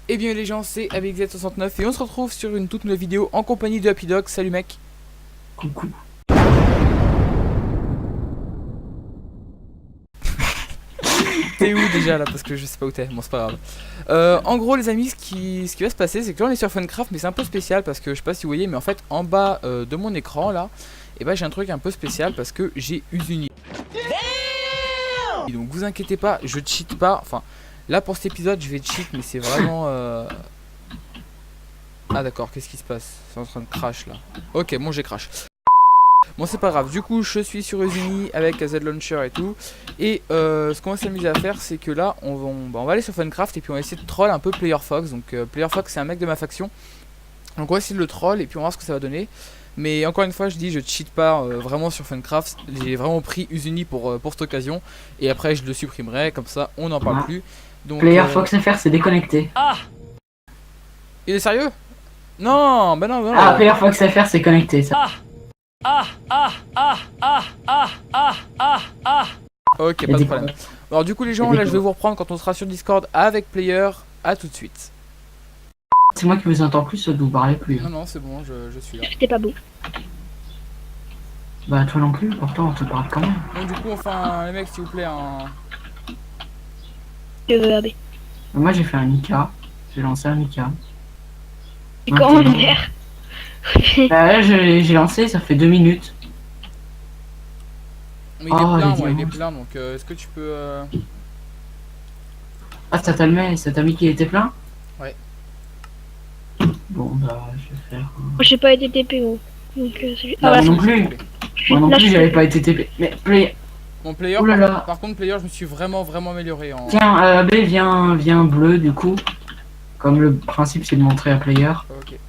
Et bien les gens, c'est AbixZ69 et on se retrouve sur une toute nouvelle vidéo en compagnie de Happy Dog. Salut mec. Coucou. T'es où déjà là? Parce que je sais pas où t'es, bon c'est pas grave. En gros les amis, ce qui va se passer c'est que là on est sur Funcraft, mais c'est un peu spécial parce que je sais pas si vous voyez, mais en fait en bas de mon écran là, et bah j'ai un truc un peu spécial parce que j'ai Usuni. Donc vous inquiétez pas, je cheat pas, enfin là pour cet épisode je vais cheat, mais c'est vraiment Ah d'accord, qu'est-ce qui se passe? C'est en train de crash là. Ok, bon j'ai crash. Bon c'est pas grave, du coup je suis sur Usuni avec Z Launcher et tout. Et ce qu'on va s'amuser à faire c'est que là on va aller sur Funcraft et puis on va essayer de troll un peu Player Fox. Donc Player Fox c'est un mec de ma faction. Donc on va essayer de le troll et puis on va voir ce que ça va donner. Mais encore une fois je dis je cheat pas vraiment sur Funcraft. J'ai vraiment pris Usuni pour cette occasion. Et après je le supprimerai, comme ça on n'en parle plus. Donc, Player Fox FR c'est déconnecté. Ah, il est sérieux? Non, bah non, non. Ah, Player Fox FR c'est connecté ça. Ok, pas de problème. Alors du coup les gens, là je vais vous reprendre quand on sera sur Discord avec Player. À tout de suite. C'est moi qui vous entends plus, ça ne vous parlez plus. Non, non, c'est bon, je suis là. C'était pas beau. Bah toi non plus, pourtant on te parle quand même. Donc du coup, enfin, les mecs, s'il vous plaît, un... Je veux AB. Moi j'ai fait un Nika, j'ai lancé un Nika. C'est comment mon père? Bah là j'ai lancé, ça fait 2 minutes. Mais il est plein, moi, il est plein, donc est-ce que tu peux... Ah ça t'a mis qu'il était plein? Ouais. Bon bah je vais faire... Moi j'ai pas été TP gros. Donc c'est... Bah, Ah, moi non plus. Moi non plus j'avais pas été TP. Mais Player... Mon Player, par contre, Player, je me suis vraiment amélioré en... Tiens, B vient bleu du coup. Comme le principe c'est de montrer à Player. Ok.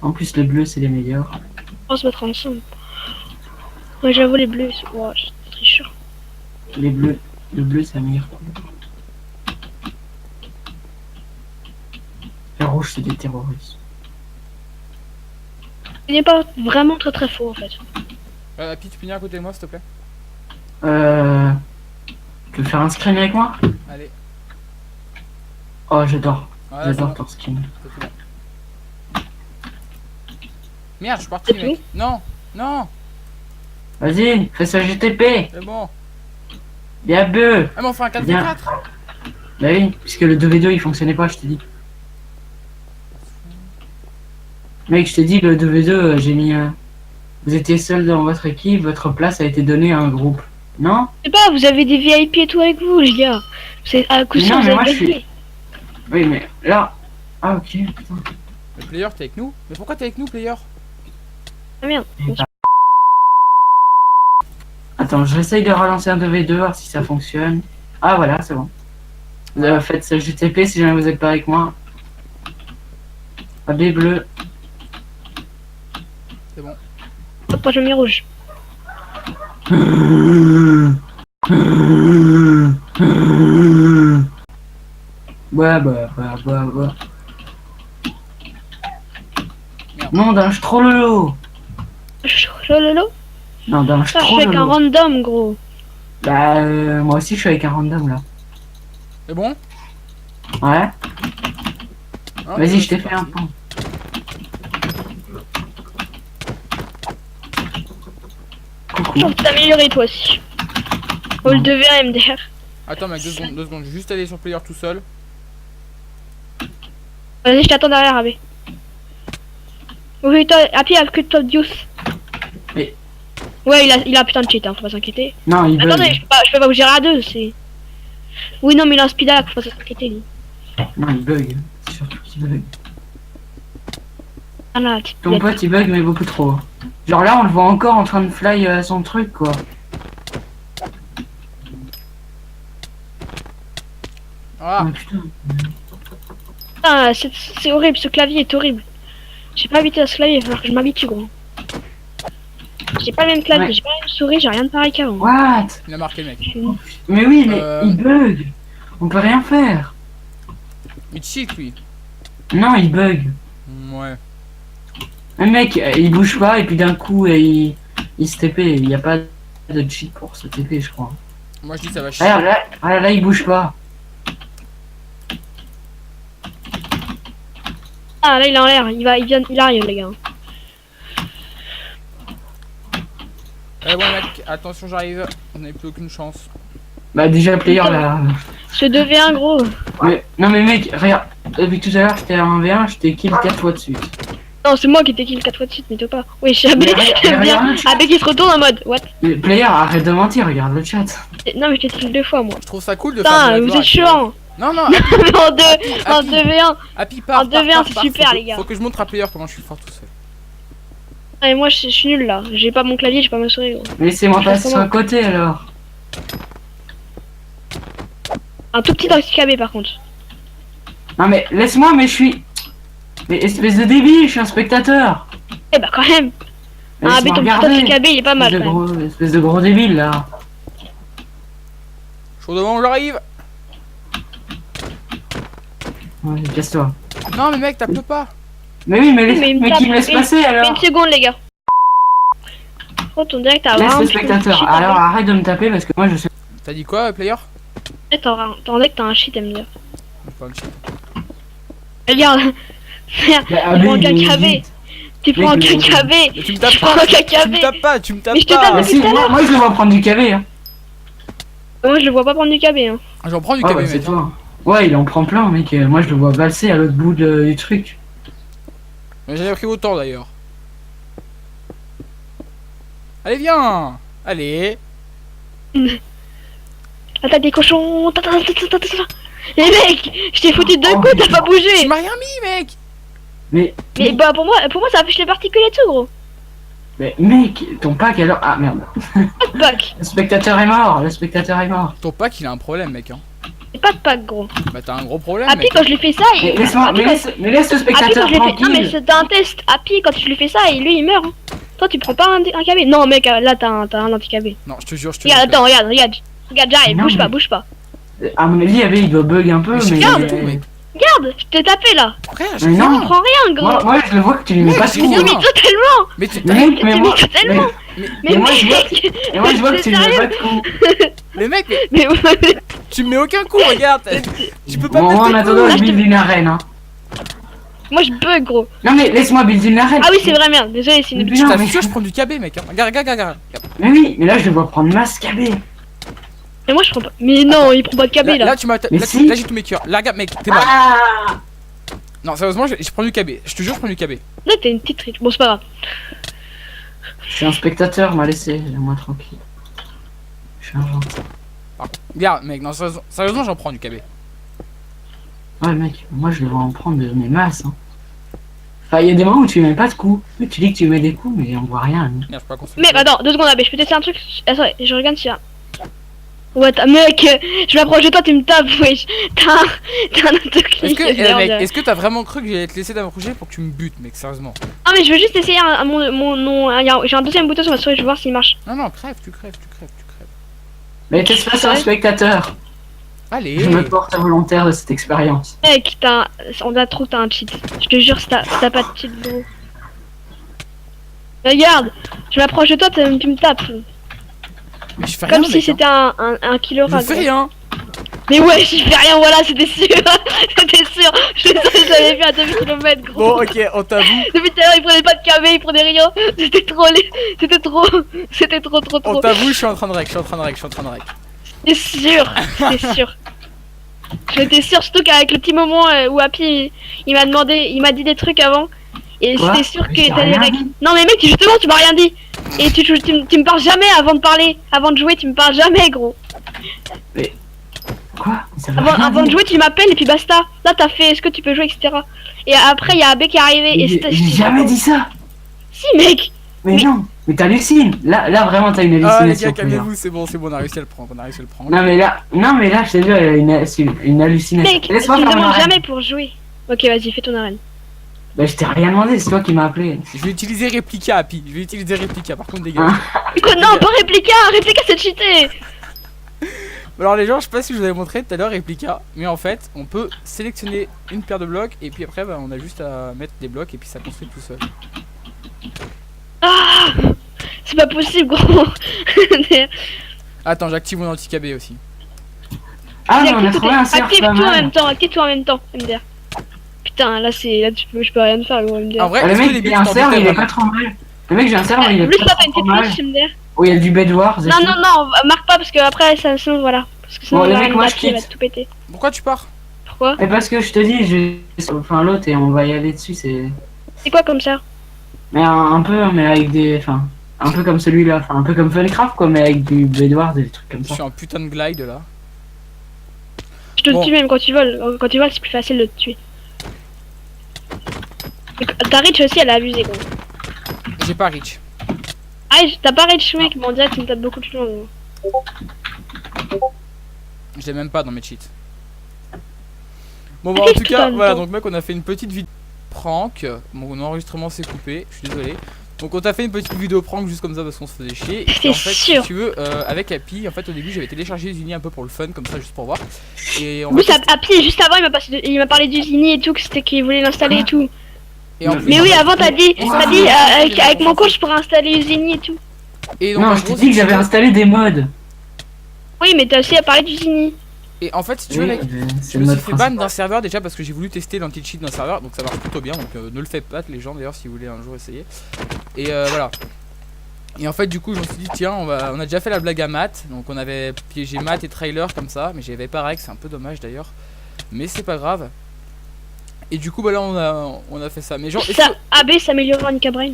En plus les bleus c'est les meilleurs. On va se mettre ensemble. Ouais j'avoue les bleus, wow, c'est trichant. Les bleus, le bleu c'est la meilleure. Le rouge c'est des terroristes. Il n'est pas vraiment très fort en fait. Happy, tu peux venir à côté de moi, s'il te plaît? Tu veux faire un screen avec moi? Allez. Oh j'adore. Voilà, J'adore ton skin. Merde, je suis parti, mec. Non, non. Vas-y, fais ça GTP. C'est bon. Bien bleu. Ah mais on fait un 4v4. Bah oui, puisque le 2v2 il fonctionnait pas, je t'ai dit. Mec, je t'ai dit, le 2v2, j'ai mis un... Vous étiez seul dans votre équipe, votre place a été donnée à un groupe. Non? Je sais pas, vous avez des VIP et tout avec vous les gars. C'est à coup sûr non, vous mais avez moi je gagné. suis... Oui, mais là... Ah ok, putain. Le Player, t'es avec nous? Mais pourquoi t'es avec nous, Player? Ah merde. Attends, j'essaye de relancer un 2v2, voir si ça fonctionne. Ah voilà, c'est bon. Faites ce GTP si jamais vous êtes pas avec moi. AB bleu. C'est bon. Hop, je mets rouge. Ouais. Non, d'un strololo. Lolo. Non, d'un Je suis avec un strololo. random gros. Bah, moi aussi je suis avec un random là. C'est bon? Ouais. Ah, Vas-y, je c'est t'ai fait un parti. pont. Coucou. Tu peux t'améliorer toi aussi. Oh le 2v1 MDR. Attends, mec, 2 secondes, 2 secondes. Je vais juste aller sur Player tout seul. Vas-y, je t'attends derrière, AB. Oui, toi, Happy a que toi, Dios. Mais... Ouais, il a putain de cheat, hein, faut pas s'inquiéter. Non, il bug. Attendez, je peux pas vous gérer à deux, c'est... Oui, non, mais il a un speed hack, faut pas s'inquiéter, lui. Non, il bug. C'est surtout qu'il bug. Ah là, Ton pote il bug mais beaucoup trop. Genre là on le voit encore en train de fly son truc quoi. Ah, Oh, putain. Ah, c'est horrible, ce clavier est horrible. J'ai pas habité à ce clavier, il va falloir que je m'habitue, gros. J'ai pas le même clavier, Ouais. j'ai pas la même souris, j'ai rien de pareil qu'avant. What? il a marqué, mec. Mais oui mais il bug. On peut rien faire. Il cheat, lui. Non il bug. Ouais. Un mec il bouge pas et puis d'un coup il se TP, il y a pas... de cheat pour ce TP, je crois. Moi je dis ça va chier. Là, il bouge pas. Ah là il est en l'air, il arrive les gars. Ouais mec, attention j'arrive, on n'a plus aucune chance. Bah déjà player Putain. là. Ce 2v1 gros. Mais, non mais mec, regarde, depuis tout à l'heure j'étais à 1v1, je t'ai kill 4 fois de suite. Non c'est moi qui t'ai kill 4 fois de suite, mais pas. Oui je suis Mais AB. regarde, J'aime bien. regarde le chat. AB qui se retourne en mode what. Mais player, arrête de mentir, regarde le chat. Non mais je t'ai kill 2 fois moi. Je trouve ça cool de faire Putain, de la vous gloire êtes chiant. Non, En 2v1. Happy part, En 2v1 c'est super les gars. Faut que je montre à player comment je suis fort tout seul. Et moi je suis nul là, j'ai pas mon clavier, j'ai pas ma souris gros. Laissez-moi Je fais passer sur comment le côté alors. Un tout petit KB par contre. Non mais laisse-moi, mais je suis... Mais espèce de débile, je suis un spectateur. Eh bah quand même. Ah AB Laisse-moi ton regarder. petit KB il est pas mal quand même. Espèce de gros débile là. Chaud devant, j'arrive. Ouais, casse-toi. Non mais mec, tape pas. Mais oui, mais, Mais il me mais tape, qui me laisse mais- passer Mais alors? une seconde les gars. Oh ton direct à Laisse vraiment le spectateur. Alors arrête de me taper parce que moi je sais. T'as dit quoi player? T'en que t'as un shit à me dire. Pas un cheat. Regarde. Merde, Mais, tu prends mais qu'un il KB. hésite. Tu prends Mais qu'un je- KB. Mais tu me tapes Tu pas. prends qu'un Tu me KB. tapes pas, tu me tapes Mais je te tape pas. Mais depuis si, tout à l'heure. moi je le vois prendre du KV hein. Moi je le vois pas prendre du KB hein. J'en prends du Ouais, KB bah, mec. c'est toi. Ouais, il en prend plein mec. Moi je le vois valser à l'autre bout du truc. Mais j'avais pris autant d'ailleurs. Allez viens. Allez. Attends des cochons. Les mecs, je t'ai foutu deux coups, t'as pas Tu bougé. m'as rien mis mec. Mais Mais bah pour moi ça affiche les particules et tout gros. mec, ton pack alors. Ah merde. Pas de pack. Le spectateur est mort, le spectateur est mort. Ton pack il a un problème mec hein. C'est pas de pack gros. Bah t'as un gros problème Happy mec. quand je lui fais ça, Mais il. laisse-moi, Happy, mais laisse le Happy, spectateur quand je lui fais. Non mais tranquille. c'était un test. Happy quand tu lui fais ça, lui il meurt. Hein. Toi tu prends pas un KB. Non mec là t'as un anti-KB. Non je te jure, je te Regarde, jure. attends, regarde, j'arrive, Non, bouge pas, mais- bouge pas. À mon avis, il doit bug un peu, Mais je mais. regarde tout mec. Regarde, je t'ai tapé là. Frère, j'ai Mais rien. non. Tu prends rien, gros. Moi je le vois que tu lui mets Mec, pas j'ai tout. rien. Mais totalement. Mais tu Mais mec, T'es mais mis moi. totalement. Mais moi, je vois mec, Et moi je vois que tu lui mets sérieux pas de coup. mais mec, mais mais tu me mets aucun coup, regarde. Tu peux pas me Bon, mettre en des attendant, coups. je build une arène. Hein. moi je bug gros. Non mais laisse-moi build une arène. Ah oui c'est vrai merde, désolé c'est une. Mais Je non, mais... t'assure, je prends du KB mec. Hein. Regarde, regarde. mais oui, mais là je le vois prendre masse KB. Mais moi je prends pas. Mais non, il prend pas de KB Là, là. là tu m'as. Mais Là, si. là j'ai tous mes cœurs. Là regarde mec, t'es mort. Ah Non sérieusement, je prends du KB. Je te jure, je prends du KB. Là t'es une petite triche. Bon c'est pas grave. Je suis un spectateur, m'a laissé, laisse-moi tranquille. Je suis un gentil. Regarde mec, non sérieusement j'en prends du KB. Ouais mec, moi je le vois en prendre de mes masses. Hein. Enfin, il y a des moments où tu mets pas de coups. Tu dis que tu mets des coups, mais on voit rien. Nous. Merde, je peux pas construire. Mec attends, 2 secondes AB, je peux tester un truc. Attends, je regarde si là. Ouais mec, je m'approche de toi, tu me tapes, wesh. T'as un autoclic. Est-ce que, merde. mec, est-ce que t'as vraiment cru que j'allais te laisser d'approcher pour que tu me butes, mec, sérieusement? Ah mais je veux juste essayer j'ai un deuxième bouton sur ma souris, je veux voir s'il marche. Non, crève, tu crèves. Mais t'es pas sur un spectateur. Allez. Je me porte volontaire de cette expérience. Mec, on a trop que t'as un cheat. Je te jure, si t'as pas de cheat, gros. Regarde, je m'approche de toi, tu me tapes. Mais je fais rien, Comme si mec, c'était un killer hein. Je fais rien. Mais ouais, j'y fais rien, voilà, c'était sûr. C'était sûr. Je l'avais vu à 2 km, gros. Bon, ok, on t'avoue. Depuis tout à l'heure, il prenait pas de KB, il prenait rien. C'était trop. C'était trop. On t'avoue, je suis en train de rec. C'est sûr, c'est sûr. J'étais sûr, surtout qu'avec le petit moment où Happy il m'a dit des trucs avant. Et Quoi? j'étais sûr Mais que j'ai t'allais rien rec. dit. Non mais mec, justement, tu m'as rien dit. Et tu me parles jamais avant de parler. Avant de jouer, tu me parles jamais, gros. Quoi? Ça veut rien Avant de dire. jouer, tu m'appelles et puis basta. Là, t'as fait est-ce que tu peux jouer, etc. Et après, il y a AB qui est arrivé. Et J'ai jamais dit ça. Si, mec. Mais non, mais t'hallucines. Là vraiment t'as une Ah, les hallucination. gars, Claire. calmez-vous, c'est bon, on a réussi à le prendre. Non mais là, je te jure, il a une hallucination. Mec, tu Laisse-moi me faire mon demandes arène. jamais pour jouer. Ok, vas-y, fais ton arène. Bah je t'ai rien demandé, c'est toi qui m'as appelé. Je vais utiliser Réplica, Happy. Par contre, dégage. Quoi, non, pas réplica. Réplica, c'est cheaté. Alors, les gens, je sais pas si je vous avais montré tout à l'heure Réplica. Mais en fait, on peut sélectionner une paire de blocs. Et puis après, bah, on a juste à mettre des blocs. Et puis ça construit tout seul. Ah, C'est pas possible, gros. Attends, j'active mon anti-KB aussi. Ah, mais on a trouvé un cerf Active pas tout en mal. même temps, active tout en même temps, MDR. Putain, là, je peux rien faire, gros, MDR. En vrai, Ah, le est-ce que mec, les buts il a un t'en cerf, butais il est vraiment pas trop mal. Le mec, j'ai un cerf, il est Plus là, pas t'as une trop petite mal. fiche, MDR. Oh, il y a du Bedwars. Non, non, non, marque pas parce que après, ça, sinon, voilà. Parce que sinon, Bon, les on va mecs, moi, je MDR, il va quitte. tout péter. Pourquoi tu pars? Pourquoi? Mais parce que je te dis, enfin l'autre et on va y aller dessus, c'est. C'est quoi comme ça? Mais un peu, mais avec des. Enfin, un peu comme celui-là, enfin un peu comme Funcraft quoi, mais avec du Bedwars et des trucs comme Je ça. suis en putain de glide là. Je te Bon. le tue même quand tu voles. Quand tu voles, c'est plus facile de te tuer. Ta reach aussi, elle a abusé, gros. J'ai pas reach. Ah, t'as pas reach, mec, mais on dirait que tu me tapes beaucoup plus loin, gros. Je l'ai même pas dans mes cheats. Bon, bah, en Qu'est-ce tout que cas, t'as le voilà, temps donc mec, on a fait une petite vidéo prank. Mon enregistrement s'est coupé, je suis désolé. Donc on t'a fait une petite vidéo prank juste comme ça parce qu'on se faisait chier. Et puis, C'est en fait, sûr. si tu veux, avec Happy, en fait au début j'avais téléchargé Zuni un peu pour le fun, comme ça juste pour voir. Et En on plus, à pied, juste avant, il m'a parlé du Zini et tout, que c'était qu'il voulait l'installer et tout. et en plus, Mais en oui, fait- avant, t'as dit, Et ça, avec mon compte, je pourrais installer Zini et tout. Et donc, Non, en je t'ai gros, dit si que tu j'avais veux- installé des mods. Oui, mais t'as aussi parlé du Zini. Et en fait, si tu veux, Oui, mec, c'est je le me suis mode fait ban principal. d'un serveur déjà parce que j'ai voulu tester l'anti-cheat d'un serveur, donc ça marche plutôt bien, donc ne le faites pas les gens d'ailleurs si vous voulez un jour essayer. Et voilà. Et en fait du coup je me suis dit tiens on a déjà fait la blague à Matt, donc on avait piégé Matt et Trailer comme ça, mais j'avais pas Rex, c'est un peu dommage d'ailleurs. Mais c'est pas grave. Et du coup bah là on a fait ça. Mais genre, est-ce Ça, que- AB s'améliore en Nika Brain.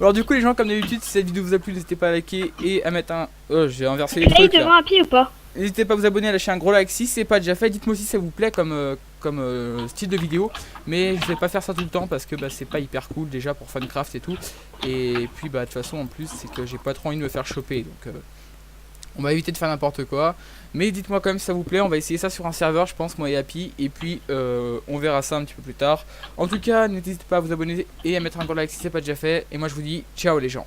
alors du coup les gens comme d'habitude si cette vidéo vous a plu n'hésitez pas à liker et à mettre un... Oh j'ai inversé les Là, il trucs te là. vend à pied ou pas? N'hésitez pas à vous abonner, à lâcher un gros like si c'est pas déjà fait. Dites-moi aussi si ça vous plaît comme style de vidéo. Mais je vais pas faire ça tout le temps parce que bah, c'est pas hyper cool déjà pour Funcraft et tout. Et puis bah de toute façon en plus c'est que j'ai pas trop envie de me faire choper. Donc on va éviter de faire n'importe quoi. Mais dites-moi quand même si ça vous plaît. On va essayer ça sur un serveur je pense moi et Happy. Et puis on verra ça un petit peu plus tard. En tout cas n'hésitez pas à vous abonner et à mettre un gros like si c'est pas déjà fait. Et moi je vous dis ciao les gens.